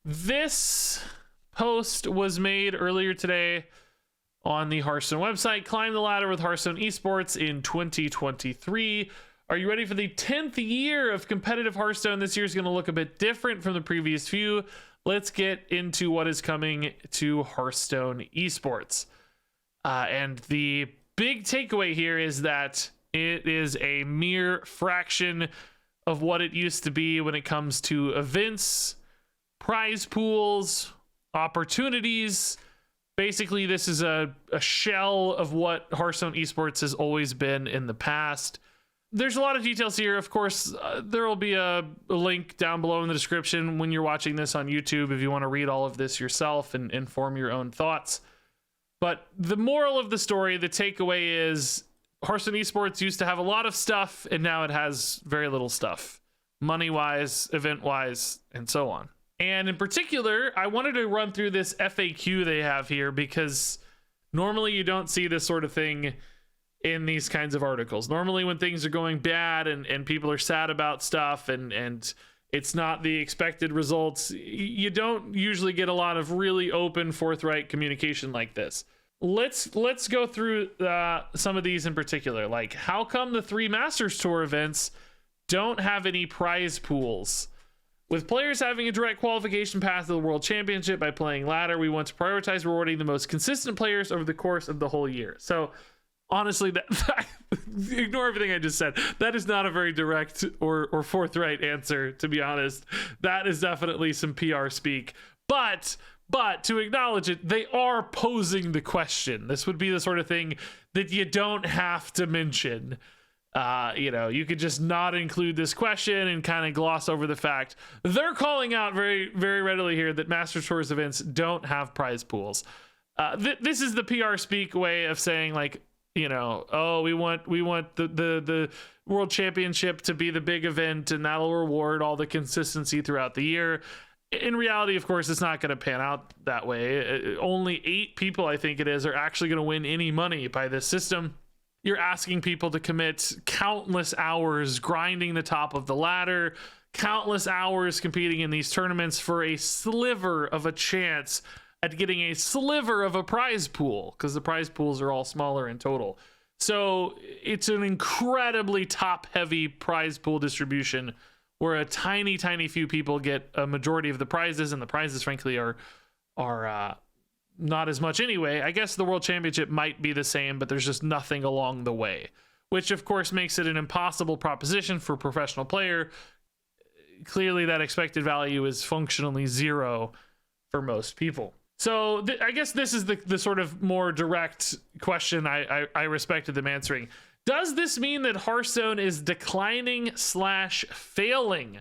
This post was made earlier today on the Hearthstone website. Climb the ladder with Hearthstone Esports in 2023. Are you ready for the 10th year of competitive Hearthstone? This year is going to look a bit different from the previous few. Let's get into what is coming to Hearthstone Esports. And the big takeaway here is that it is a mere fraction of what it used to be when it comes to events, prize pools, opportunities. Basically, this is a shell of what Hearthstone Esports has always been in the past. There's a lot of details here. Of course, there will be a link down below in the description when you're watching this on YouTube if you want to read all of this yourself and form your own thoughts. But the moral of the story, the takeaway is Hearthstone Esports used to have a lot of stuff, and now it has very little stuff, money-wise, event-wise, and so on. And in particular, I wanted to run through this FAQ they have here because normally you don't see this sort of thing in these kinds of articles. Normally when things are going bad and people are sad about stuff and it's not the expected results, you don't usually get a lot of really open, forthright communication like this. Let's go through some of these in particular. Like, how come the 3 Masters Tour events don't have any prize pools? With players having a direct qualification path to the World Championship by playing ladder, we want to prioritize rewarding the most consistent players over the course of the whole year. So honestly, ignore everything I just said. That is not a very direct or forthright answer, to be honest. That is definitely some PR speak. But to acknowledge it, they are posing the question. This would be the sort of thing that you don't have to mention. You could just not include this question and kind of gloss over the fact they're calling out very, very readily here that Master Tours events don't have prize pools. This is the PR speak way of saying, like, oh, we want the World Championship to be the big event and that'll reward all the consistency throughout the year. In reality, of course, it's not going to pan out that way. Only 8 people, I think it is, are actually going to win any money by this system. You're asking people to commit countless hours grinding the top of the ladder, countless hours competing in these tournaments for a sliver of a chance at getting a sliver of a prize pool, because the prize pools are all smaller in total. So it's an incredibly top-heavy prize pool distribution where a tiny few people get a majority of the prizes, and the prizes, frankly, are not as much anyway. I guess the World Championship might be the same, but there's just nothing along the way, which of course makes it an impossible proposition for a professional player. Clearly that expected value is functionally 0 for most people. So I guess this is the sort of more direct question I respected them answering. Does this mean that Hearthstone is declining/failing?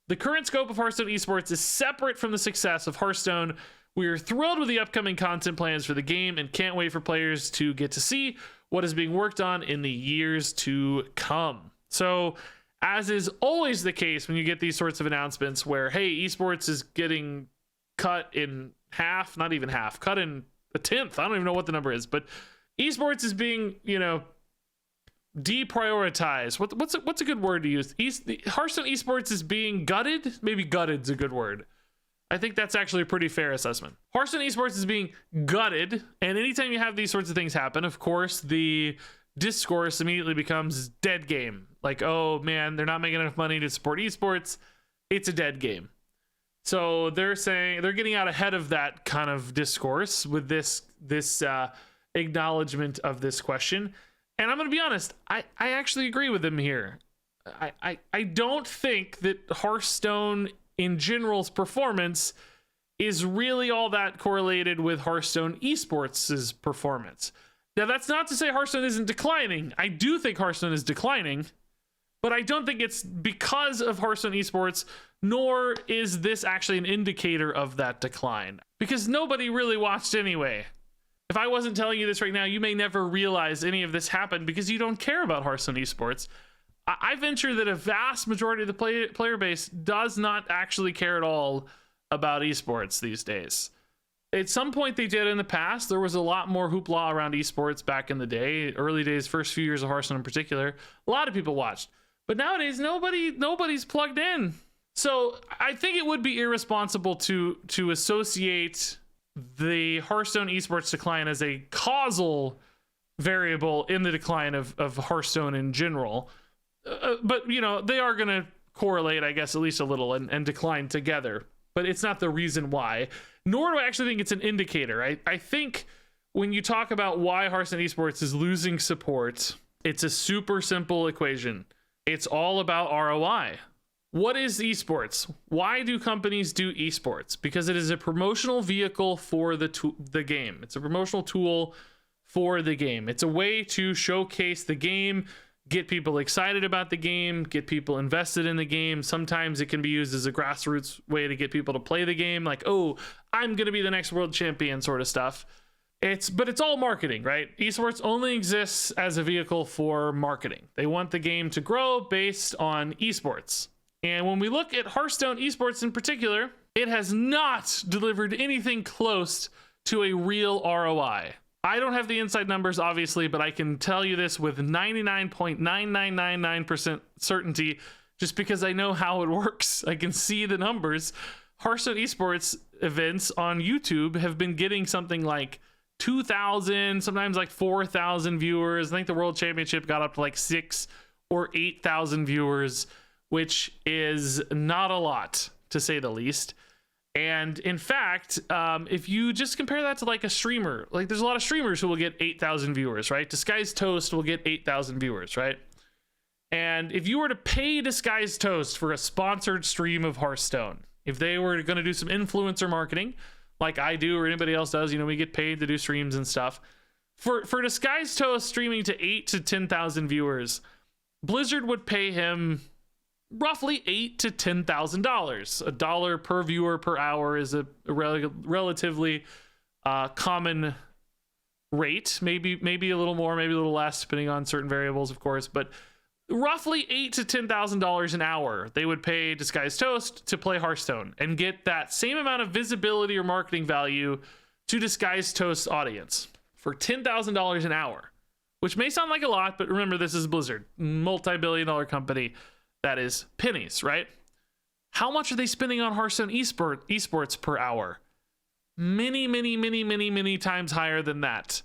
The current scope of Hearthstone Esports is separate from the success of Hearthstone. We are thrilled with the upcoming content plans for the game and can't wait for players to get to see what is being worked on in the years to come. So, as is always the case when you get these sorts of announcements where, hey, esports is getting cut in half, not even half, cut in a 10th. I don't even know what the number is, but esports is being, deprioritized. What's a good word to use? Hearthstone Esports is being gutted. Maybe gutted's a good word. I think that's actually a pretty fair assessment. Hearthstone Esports is being gutted, and anytime you have these sorts of things happen, of course, the discourse immediately becomes dead game. Like, oh man, they're not making enough money to support esports. It's a dead game. So they're saying they're getting out ahead of that kind of discourse with this acknowledgement of this question. And I'm going to be honest, I actually agree with them here. I don't think that Hearthstone in general's performance is really all that correlated with Hearthstone Esports' performance. Now, that's not to say Hearthstone isn't declining. I do think Hearthstone is declining, but I don't think it's because of Hearthstone Esports, nor is this actually an indicator of that decline, because nobody really watched anyway. If I wasn't telling you this right now, you may never realize any of this happened because you don't care about Hearthstone Esports. I venture that a vast majority of the player base does not actually care at all about esports these days. At some point they did in the past. There was a lot more hoopla around esports back in the day, early days, first few years of Hearthstone in particular. A lot of people watched. But nowadays, nobody's plugged in. So I think it would be irresponsible to associate the Hearthstone esports decline as a causal variable in the decline of Hearthstone in general. But, you know, they are going to correlate, I guess, at least a little and decline together. But it's not the reason why. Nor do I actually think it's an indicator. I think when you talk about why Hearthstone esports is losing support, it's a super simple equation. It's all about ROI. What is esports? Why do companies do esports? Because it is a promotional vehicle for the game. It's a promotional tool for the game. It's a way to showcase the game, get people excited about the game, get people invested in the game. Sometimes it can be used as a grassroots way to get people to play the game, like, oh, I'm going to be the next world champion sort of stuff. But it's all marketing, right? Esports only exists as a vehicle for marketing. They want the game to grow based on esports. And when we look at Hearthstone esports in particular, it has not delivered anything close to a real ROI. I don't have the inside numbers, obviously, but I can tell you this with 99.9999% certainty, just because I know how it works. I can see the numbers. Hearthstone esports events on YouTube have been getting something like 2,000, sometimes like 4,000 viewers. I think the World Championship got up to like 6,000 or 8,000 viewers, which is not a lot, to say the least. And in fact, if you just compare that to like a streamer, like there's a lot of streamers who will get 8,000 viewers, right? Disguised Toast will get 8,000 viewers, right? And if you were to pay Disguised Toast for a sponsored stream of Hearthstone, if they were going to do some influencer marketing, like I do or anybody else does, you know, we get paid to do streams and stuff. For Disguised Toast streaming to 8,000 to 10,000 viewers, Blizzard would pay him roughly $8,000 to $10,000. $1 per viewer per hour is a relatively common rate. Maybe a little more, maybe a little less, depending on certain variables, of course. But roughly $8,000 to $10,000 an hour they would pay Disguised Toast to play Hearthstone and get that same amount of visibility or marketing value to Disguised Toast's audience for $10,000 an hour, which may sound like a lot, but remember, this is Blizzard, multi-billion-dollar company. That is pennies, right? How much are they spending on Hearthstone esports per hour? Many times higher than that.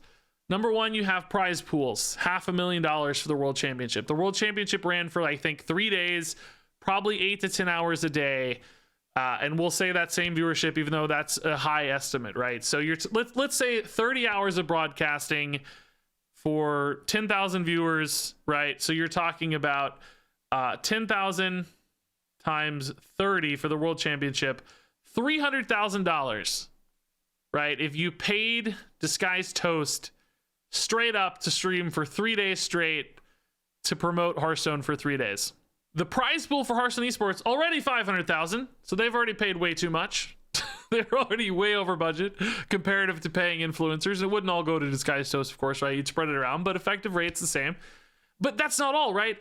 Number one, you have prize pools, $500,000 for the World Championship. The World Championship ran for, I think, 3 days, probably 8 to 10 hours a day. And we'll say that same viewership, even though that's a high estimate, right? So let's say 30 hours of broadcasting for 10,000 viewers, right? So you're talking about 10,000 times 30 for the World Championship, $300,000, right? If you paid Disguised Toast straight up to stream for 3 days straight to promote Hearthstone for 3 days. The prize pool for Hearthstone esports already $500,000, so they've already paid way too much. They're already way over budget comparative to paying influencers. It wouldn't all go to Disguised Toast, of course, right? You'd spread it around, but effective rate's the same. But that's not all, right?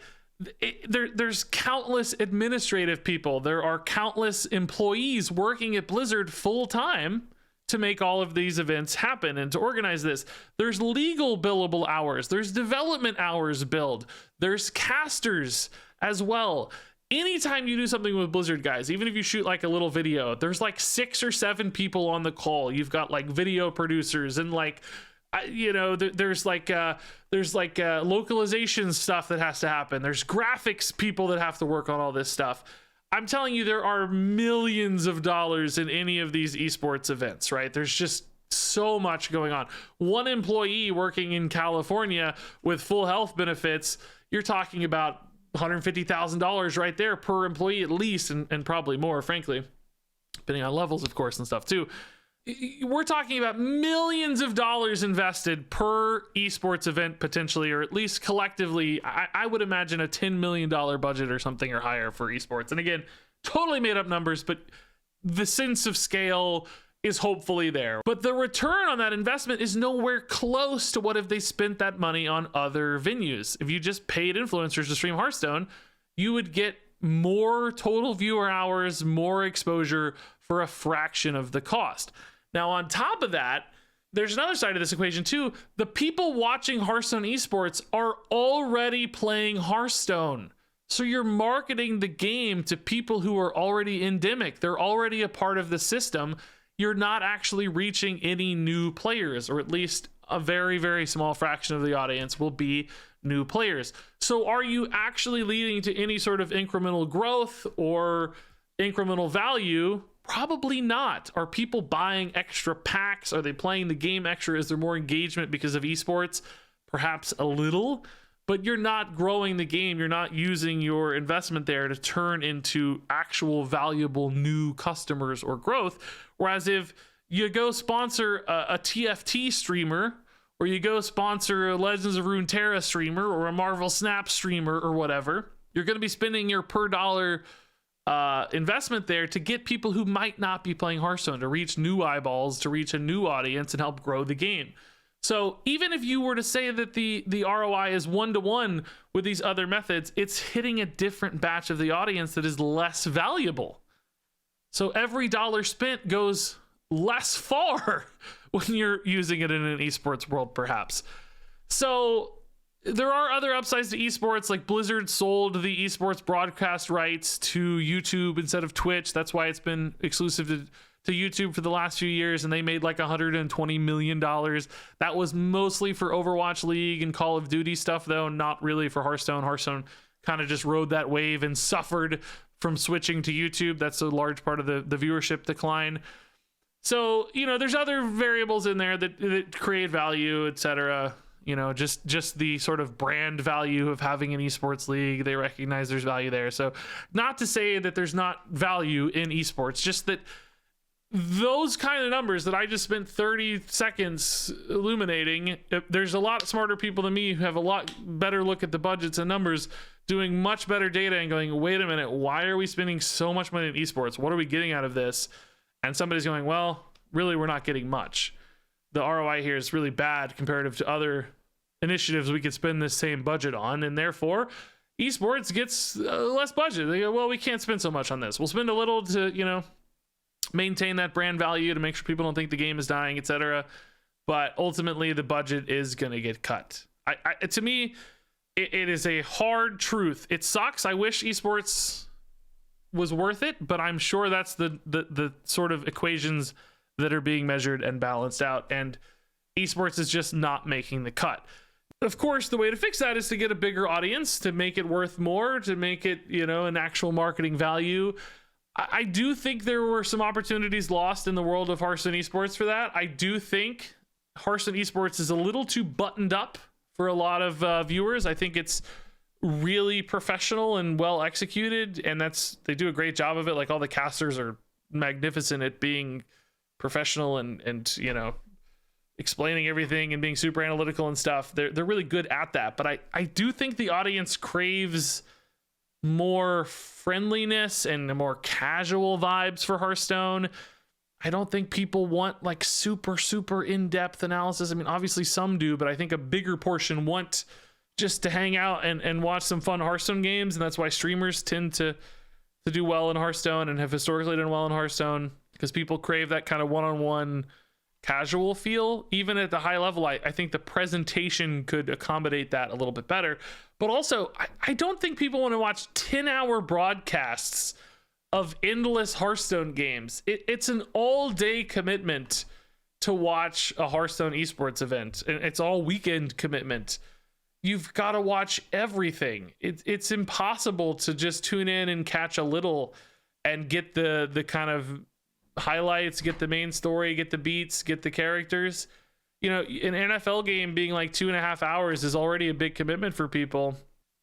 There's countless administrative people. There are countless employees working at Blizzard full time to make all of these events happen and to organize this. There's legal billable hours. There's development hours billed. There's casters as well. Anytime you do something with Blizzard, guys, even if you shoot like a little video, there's like 6 or 7 people on the call. You've got like video producers and like, you know, there's localization stuff that has to happen. There's graphics people that have to work on all this stuff. I'm telling you, there are millions of dollars in any of these esports events, right? There's just so much going on. One employee working in California with full health benefits, you're talking about $150,000 right there per employee at least, and probably more, frankly, depending on levels, of course, and stuff too. We're talking about millions of dollars invested per esports event potentially, or at least collectively. I would imagine a $10 million budget or something or higher for esports. And again, totally made up numbers, but the sense of scale is hopefully there. But the return on that investment is nowhere close to what if they spent that money on other venues. If you just paid influencers to stream Hearthstone, you would get more total viewer hours, more exposure for a fraction of the cost. Now, on top of that, there's another side of this equation too. The people watching Hearthstone esports are already playing Hearthstone. So you're marketing the game to people who are already endemic. They're already a part of the system. You're not actually reaching any new players, or at least a very, very small fraction of the audience will be new players. So are you actually leading to any sort of incremental growth or incremental value? Probably not. Are people buying extra packs? Are they playing the game extra? Is there more engagement because of esports? Perhaps a little, but you're not growing the game. You're not using your investment there to turn into actual valuable new customers or growth. Whereas if you go sponsor a TFT streamer, or you go sponsor a Legends of Runeterra streamer, or a Marvel Snap streamer, or whatever, you're going to be spending your per dollar investment there to get people who might not be playing Hearthstone, to reach new eyeballs, to reach a new audience and help grow the game. So even if you were to say that the ROI is 1-to-1 with these other methods, it's hitting a different batch of the audience that is less valuable. So every dollar spent goes less far when you're using it in an esports world, perhaps. So there are other upsides to esports, like Blizzard sold the esports broadcast rights to YouTube instead of Twitch. That's why it's been exclusive to YouTube for the last few years, and they made like $120 million. That was mostly for Overwatch League and Call of Duty stuff, though, not really for Hearthstone. Hearthstone kind of just rode that wave and suffered from switching to YouTube. That's a large part of the viewership decline. So, you know, there's other variables in there that create value, etc. You know, just the sort of brand value of having an esports league. They recognize there's value there. So not to say that there's not value in esports, just that those kind of numbers that I just spent 30 seconds illuminating, there's a lot smarter people than me who have a lot better look at the budgets and numbers, doing much better data and going, wait a minute, why are we spending so much money in esports? What are we getting out of this? And somebody's going, well, really, we're not getting much. The ROI here is really bad comparative to other initiatives we could spend this same budget on, and therefore esports gets less budget. They go, well, we can't spend so much on this. We'll spend a little to, you know, maintain that brand value, to make sure people don't think the game is dying, etc. But ultimately, the budget is going to get cut. To me, it is a hard truth. It sucks. I wish esports was worth it, but I'm sure that's the sort of equations that are being measured and balanced out, and esports is just not making the cut. Of course, the way to fix that is to get a bigger audience, to make it worth more, to make it, you know, an actual marketing value. I do think there were some opportunities lost in the world of Hearthstone Esports for that. I do think Hearthstone Esports is a little too buttoned up for a lot of viewers. I think it's really professional and well executed, and they do a great job of it. Like, all the casters are magnificent at being professional and you know, explaining everything and being super analytical and stuff. They're really good at that. But I do think the audience craves more friendliness and more casual vibes for Hearthstone. I don't think people want like super in-depth analysis. I mean, obviously some do, but I think a bigger portion want just to hang out and watch some fun Hearthstone games. And that's why streamers tend to do well in Hearthstone and have historically done well in Hearthstone, because people crave that kind of one-on-one casual feel. Even at the high level, I think the presentation could accommodate that a little bit better. But also, I don't think people want to watch 10-hour broadcasts of endless Hearthstone games. It's an all-day commitment to watch a Hearthstone esports event. It's all weekend commitment. You've got to watch everything. It's impossible to just tune in and catch a little and get the kind of highlights, get the main story, get the beats, get the characters. You know, an NFL game being like 2.5 hours is already a big commitment for people.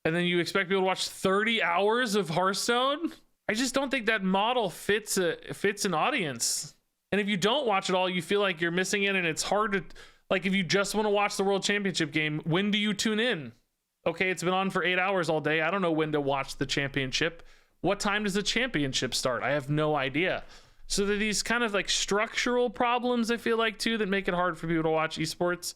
And then you expect people to watch 30 hours of Hearthstone? I just don't think that model fits an audience. And if you don't watch it all, you feel like you're missing it, and it's hard to, like, if you just want to watch the World Championship game, when do you tune in? Okay, it's been on for 8 hours all day. I don't know when to watch the championship. What time does the championship start? I have no idea. So there are these kind of like structural problems, I feel like, too, that make it hard for people to watch esports.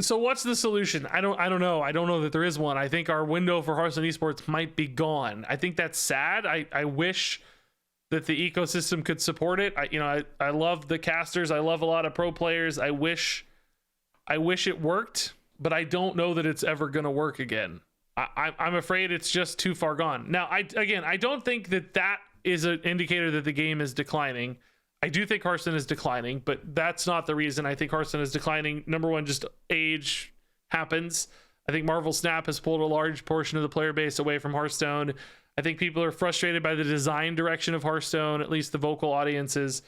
So what's the solution? I don't know. I don't know that there is one. I think our window for Hearthstone Esports might be gone. I think that's sad. I wish that the ecosystem could support it. I love the casters. I love a lot of pro players. I wish it worked, but I don't know that it's ever going to work again. I'm afraid it's just too far gone. Now, I don't think that is an indicator that the game is declining. I do think Hearthstone is declining, but that's not the reason I think Hearthstone is declining. Number one, just age happens. I think Marvel Snap has pulled a large portion of the player base away from Hearthstone. I think people are frustrated by the design direction of Hearthstone, at least the vocal audiences.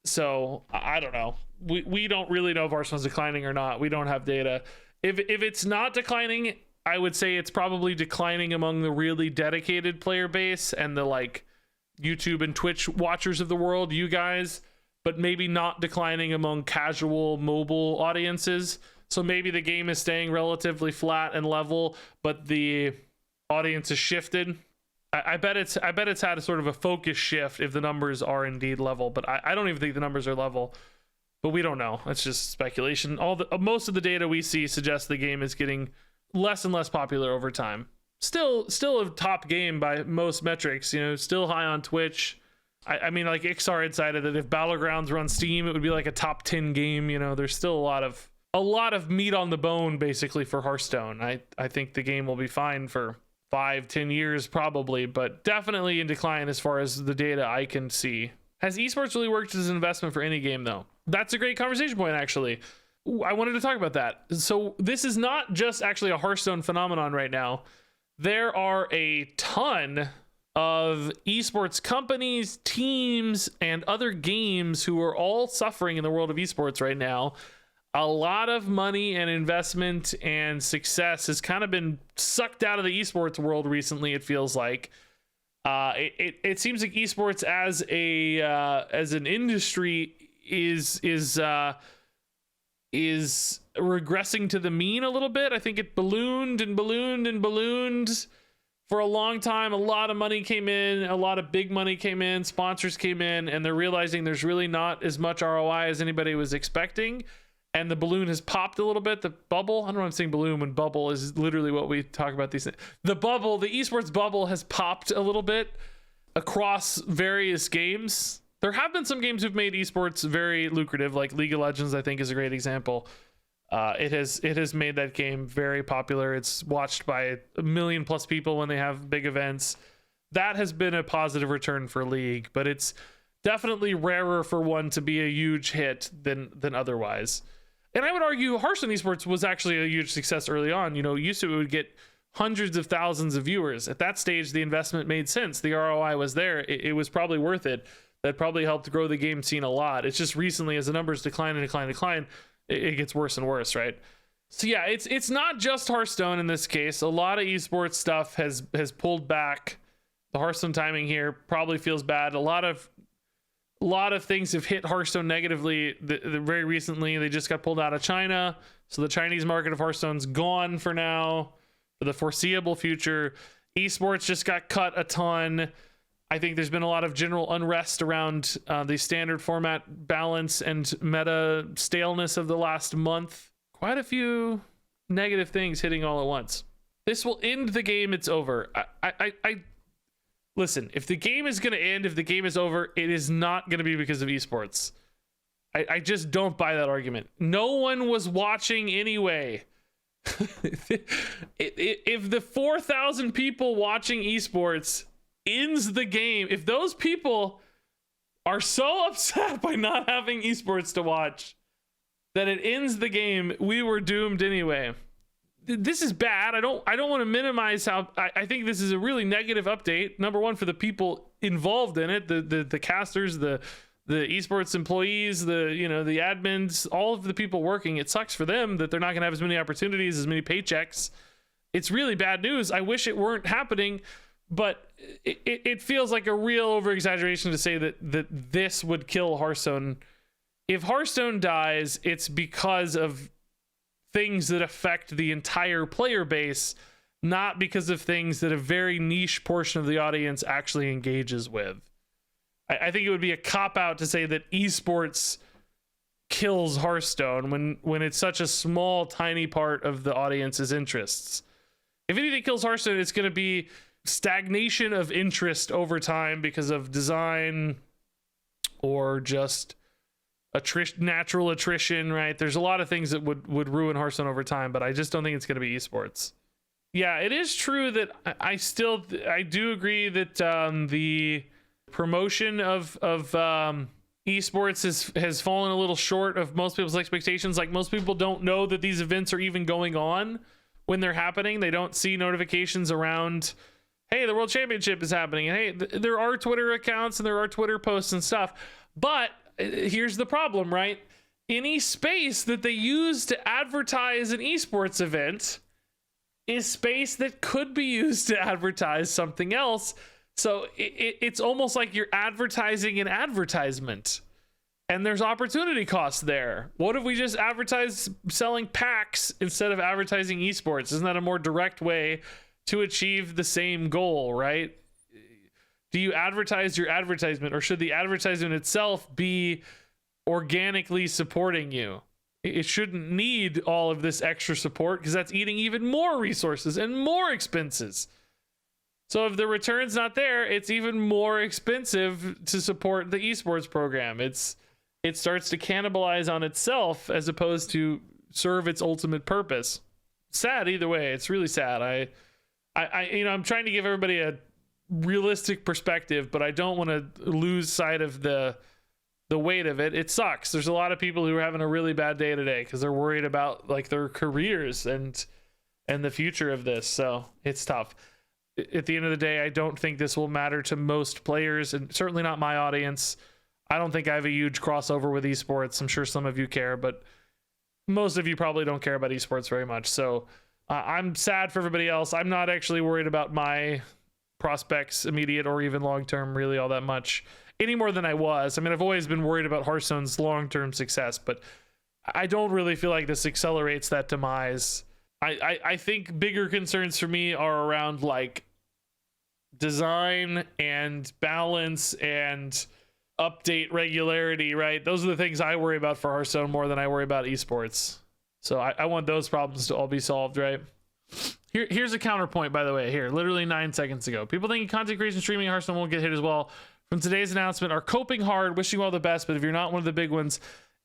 So I don't know. We don't really know if Hearthstone's declining or not. We don't have data. If it's not declining, I would say it's probably declining among the really dedicated player base and the like YouTube and Twitch watchers of the world, you guys, but maybe not declining among casual mobile audiences. So maybe the game is staying relatively flat and level, but the audience has shifted. I bet it's had a sort of a focus shift if the numbers are indeed level, but I don't even think the numbers are level. But we don't know. It's just speculation. Most of the data we see suggests the game is getting less and less popular over time. Still a top game by most metrics, still high on Twitch. I mean, like Ixar had cited that if Battlegrounds were on Steam, it would be like a top 10 game. There's still a lot of meat on the bone basically for Hearthstone. I think the game will be fine for 5-10 years probably, but definitely in decline as far as the data I can see. Has esports really worked as an investment for any game though? That's a great conversation point, actually. I wanted to talk about that. So this is not just actually a Hearthstone phenomenon right now. There are a ton of esports companies, teams, and other games who are all suffering in the world of esports right now. A lot of money and investment and success has kind of been sucked out of the esports world recently, it feels like. It seems like esports as an industry is regressing to the mean a little bit. I think it ballooned and ballooned and ballooned for a long time. A lot of money came in, a lot of big money came in, sponsors came in, and they're realizing there's really not as much ROI as anybody was expecting. And the balloon has popped a little bit. The bubble, I don't know if I'm saying balloon when bubble is literally what we talk about these things. The bubble, the esports bubble has popped a little bit across various games. There have been some games who've made esports very lucrative, like League of Legends, I think is a great example. It has made that game very popular. It's watched by 1 million plus people when they have big events. That has been a positive return for League, but it's definitely rarer for one to be a huge hit than otherwise. And I would argue Hearthstone Esports was actually a huge success early on. Used to it would get hundreds of thousands of viewers. At that stage, the investment made sense. The ROI was there. It was probably worth it. That probably helped grow the game scene a lot. It's just recently, as the numbers decline, it gets worse and worse, right? So yeah, it's not just Hearthstone in this case. A lot of esports stuff has pulled back. The Hearthstone timing here probably feels bad. A lot of things have hit Hearthstone negatively. Very recently, they just got pulled out of China. So the Chinese market of Hearthstone's gone for now, for the foreseeable future. Esports just got cut a ton. I think there's been a lot of general unrest around the standard format balance and meta staleness of the last month. Quite a few negative things hitting all at once. This will end the game. It's over. Listen, if the game is going to end, if the game is over, it is not going to be because of esports. I just don't buy that argument. No one was watching anyway. If the 4,000 people watching esports ends the game, if those people are so upset by not having esports to watch that it ends the game, we were doomed anyway. This is bad. I don't want to minimize how I think this is a really negative update. Number one, for the people involved in it, the casters, the esports employees, the admins, all of the people working. It sucks for them that they're not going to have as many opportunities, as many paychecks. It's really bad news. I wish it weren't happening, but it feels like a real over exaggeration to say that this would kill Hearthstone. If Hearthstone dies, it's because of things that affect the entire player base, not because of things that a very niche portion of the audience actually engages with. I think it would be a cop-out to say that esports kills Hearthstone when it's such a small, tiny part of the audience's interests. If anything kills Hearthstone, it's going to be stagnation of interest over time because of design or just natural attrition, right? There's a lot of things that would ruin Hearthstone over time, but I just don't think it's going to be esports. Yeah, it is true that I do agree that the promotion of esports has fallen a little short of most people's expectations. Like, most people don't know that these events are even going on when they're happening. They don't see notifications around, hey, the World Championship is happening, and hey, there are Twitter accounts and there are Twitter posts and stuff. But here's the problem, right? Any space that they use to advertise an esports event is space that could be used to advertise something else. So it's almost like you're advertising an advertisement, and there's opportunity cost there. What if we just advertise selling packs instead of advertising esports? Isn't that a more direct way to achieve the same goal, right? Do you advertise your advertisement, or should the advertisement itself be organically supporting you? It shouldn't need all of this extra support, because that's eating even more resources and more expenses. So if the return's not there, it's even more expensive to support the esports program. It starts to cannibalize on itself as opposed to serve its ultimate purpose. Sad either way. It's really sad. I'm trying to give everybody a realistic perspective, but I don't want to lose sight of the weight of it. It sucks. There's a lot of people who are having a really bad day today because they're worried about like their careers and the future of this. So it's tough. At the end of the day, I don't think this will matter to most players, and certainly not my audience. I don't think I have a huge crossover with esports. I'm sure some of you care, but most of you probably don't care about esports very much. So I'm sad for everybody else. I'm not actually worried about my prospects, immediate or even long-term, really all that much, any more than I was. I mean, I've always been worried about Hearthstone's long-term success, but I don't really feel like this accelerates that demise. I think bigger concerns for me are around like design and balance and update regularity, right? Those are the things I worry about for Hearthstone more than I worry about esports. So I want those problems to all be solved, right? Here's a counterpoint, by the way. Here, literally 9 seconds ago. People thinking content creation streaming Hearthstone won't get hit as well from today's announcement are coping hard, wishing you all the best, but if you're not one of the big ones,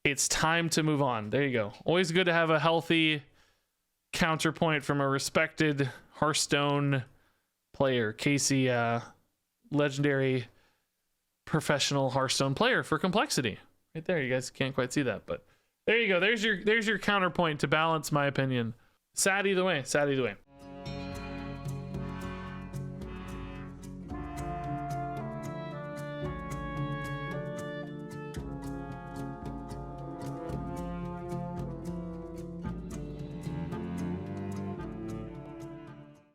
it's time to move on. There you go. Always good to have a healthy counterpoint from a respected Hearthstone player. Casey, legendary professional Hearthstone player for complexity. Right there. You guys can't quite see that, but there you go. There's your counterpoint to balance my opinion. Sad either way. Sad either way.